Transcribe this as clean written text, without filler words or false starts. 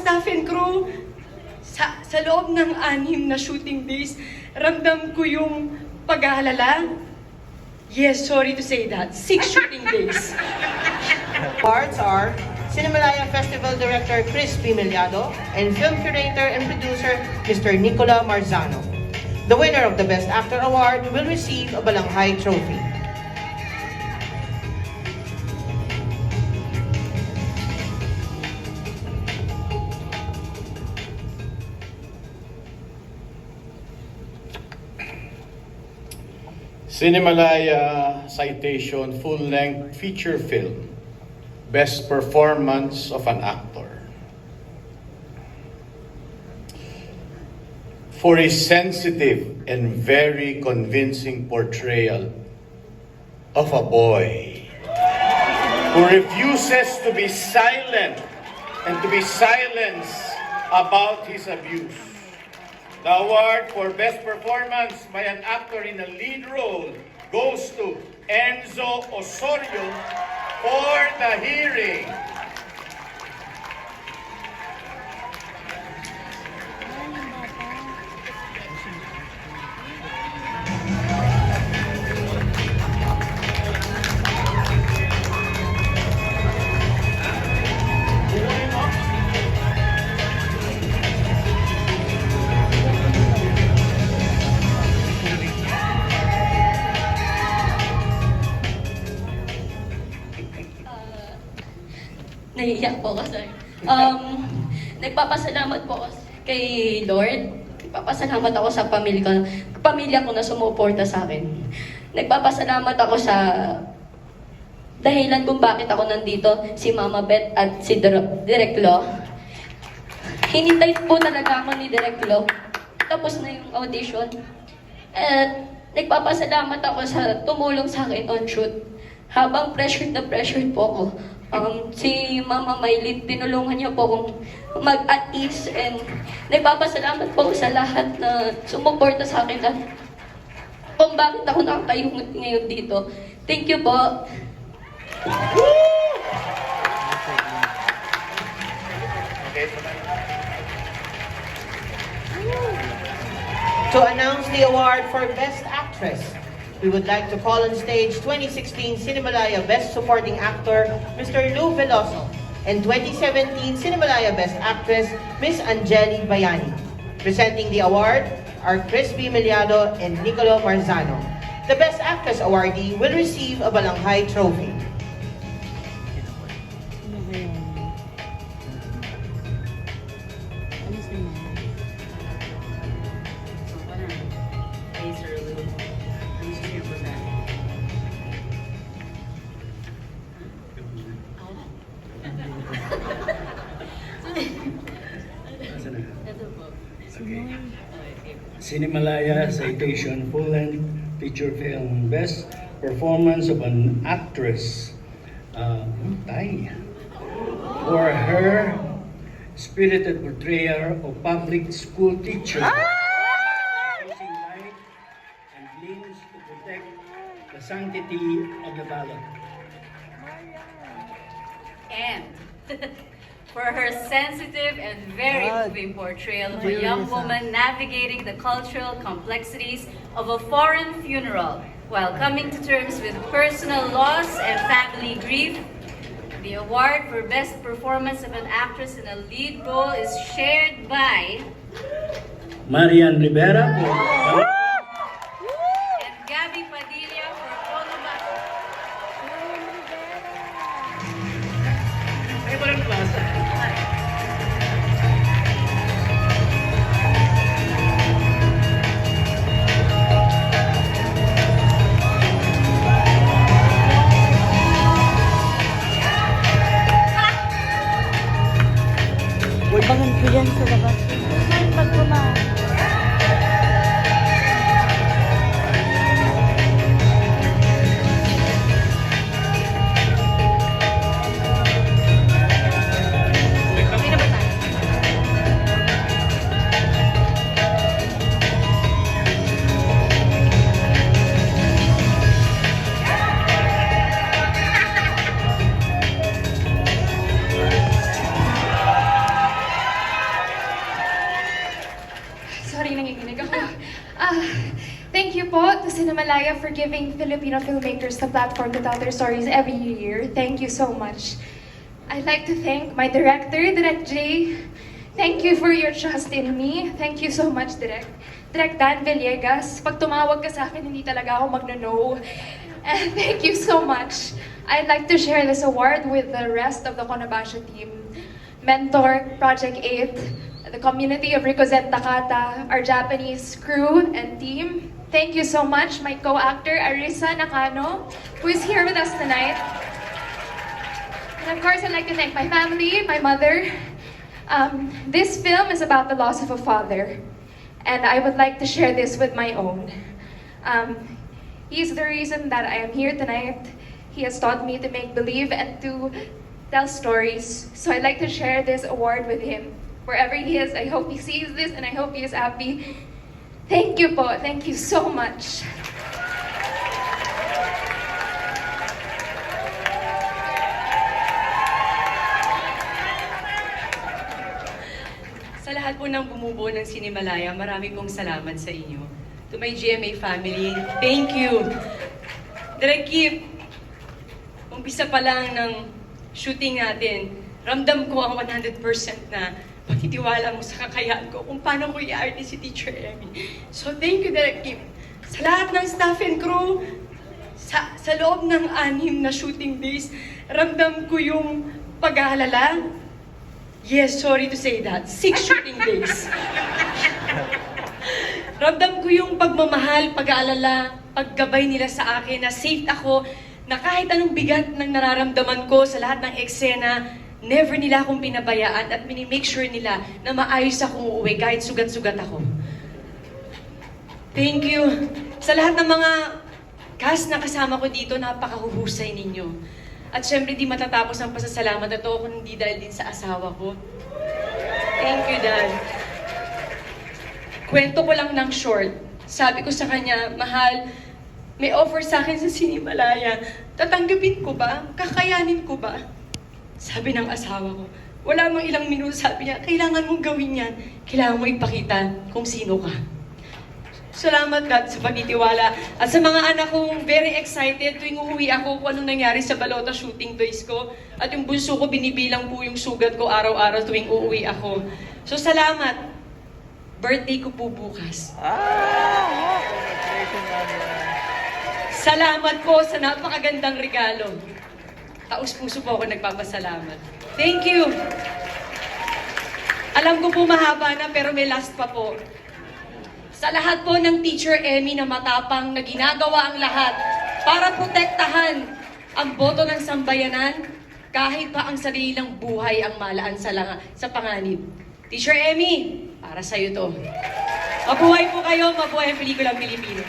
staff and crew, sa loob ng 6 na shooting days, ramdam ko yung pag-aalala. Yes, sorry to say that. 6 shooting days. Awards are Cinemalaya Festival Director Chris Pimiliado and Film Curator and Producer Mr. Nicola Marzano. The winner of the Best Actor Award will receive a Balanghay Trophy. Cinemalaya Citation Full-Length Feature Film, Best Performance of an Actor. For his sensitive and very convincing portrayal of a boy who refuses to be silent and to be silenced about his abuse. The award for Best Performance by an Actor in a Lead Role goes to Enzo Osorio for The Hearing. Nahihiyak po ako, sir. Nagpapasalamat po ako kay Lord. Nagpapasalamat ako sa pamilya ko na sumuporta sa akin. Nagpapasalamat ako sa dahilan kung bakit ako nandito, si Mama Beth at si Direk Lo. Hinintay po talaga ako ni Direk Lo. Tapos na yung audition. At nagpapasalamat ako sa tumulong sa akin on shoot. Habang pressured na pressured po ako. Si Mama Maylin, tinulungan niya po akong mag-at ease and nagpapasalamat po ako sa lahat na sumuporta sa akin at kung bakit ako nakatayo ngayon dito. Thank you po. To announce the award for Best Actress, we would like to call on stage 2016 Cinemalaya Best Supporting Actor, Mr. Lou Veloso, and 2017 Cinemalaya Best Actress, Miss Angeli Bayani. Presenting the award are Chris Pimiliado and Nicolo Marzano. The Best Actress awardee will receive a Balanghay Trophy. Cinemalaya Citation Full-Length Feature Film, Best Performance of an Actress, for her spirited portrayal of public school teacher, using light and means to protect the sanctity of the ballot. And for her sensitive and very moving portrayal of a young woman navigating the cultural complexities of a foreign funeral while coming to terms with personal loss and family grief. The award for Best Performance of an Actress in a Lead Role is shared by Marian Rivera and Gabby Padilla for Polo Bato. Ay, walang klasa. Bangan ko yan sa labas. Pag kumain. Cinemalaya for giving Filipino filmmakers the platform to tell their stories every year. Thank you so much. I'd like to thank my director, Direk J. Thank you for your trust in me. Thank you so much, Direk. Direk Dan Villegas, pag tumawag ka sa akin, hindi talaga ako magno-no. And thank you so much. I'd like to share this award with the rest of the Konabasha team. Mentor, Project 8, the community of Ricosette Takata, our Japanese crew and team. Thank you so much, my co-actor, Arisa Nakano, who is here with us tonight. And of course, I'd like to thank my family, my mother. This film is about the loss of a father, and I would like to share this with my own. He's the reason that I am here tonight. He has taught me to make believe and to tell stories. So I'd like to share this award with him. Wherever he is, I hope he sees this and I hope he is happy. Thank you po. Thank you so much. Sa lahat po ng bumubuo ng Cinemalaya, marami pong salamat sa inyo. To my GMA family, thank you. Direk Kip, umpisa pa lang ng shooting natin, ramdam ko ang 100% na pagtitiwala mo sa kakayaan ko kung paano ko i-arte si Teacher Emmy. So thank you, Direk Kip. Sa lahat ng staff and crew, sa loob ng 6 na shooting days, ramdam ko yung pag-aalala. Yes, sorry to say that. 6 shooting days. Ramdam ko yung pagmamahal, pag-aalala, paggabay nila sa akin na safe ako, na kahit anong bigat ng nararamdaman ko sa lahat ng eksena, never nila akong pinabayaan at minimake sure nila na maayos akong uuwi kahit sugat-sugat ako. Thank you. Sa lahat ng mga cast na kasama ko dito, napakahuhusay ninyo. At syempre, di matatapos ang pasasalamat na to kung hindi dahil din sa asawa ko. Thank you, Dad. Kwento ko lang ng short. Sabi ko sa kanya, mahal, may offer sa akin sa Cinemalaya. Tatanggapin ko ba? Kakayanin ko ba? Sabi ng asawa ko. Wala mang ilang minuto, sabi niya, kailangan mong gawin yan. Kailangan mo ipakita kung sino ka. Salamat, God, sa pagtitiwala. At sa mga anak kong very excited tuwing uuwi ako kung anong nangyari sa Balota shooting toys ko. At yung bunso ko, binibilang po yung sugat ko araw-araw tuwing uuwi ako. So, salamat. Birthday ko po bukas. Salamat po sa napakagandang regalo. Taus-puso po ako nagpapasalamat. Thank you! Alam ko po mahaba na pero may last pa po. Sa lahat po ng Teacher Emmy na matapang na ginagawa ang lahat para protektahan ang boto ng sambayanan kahit pa ang sarili ng buhay ang malaan sa panganib. Teacher Emmy, para sa'yo to. Mabuhay po kayo, mabuhay ang pelikulang Pilipino.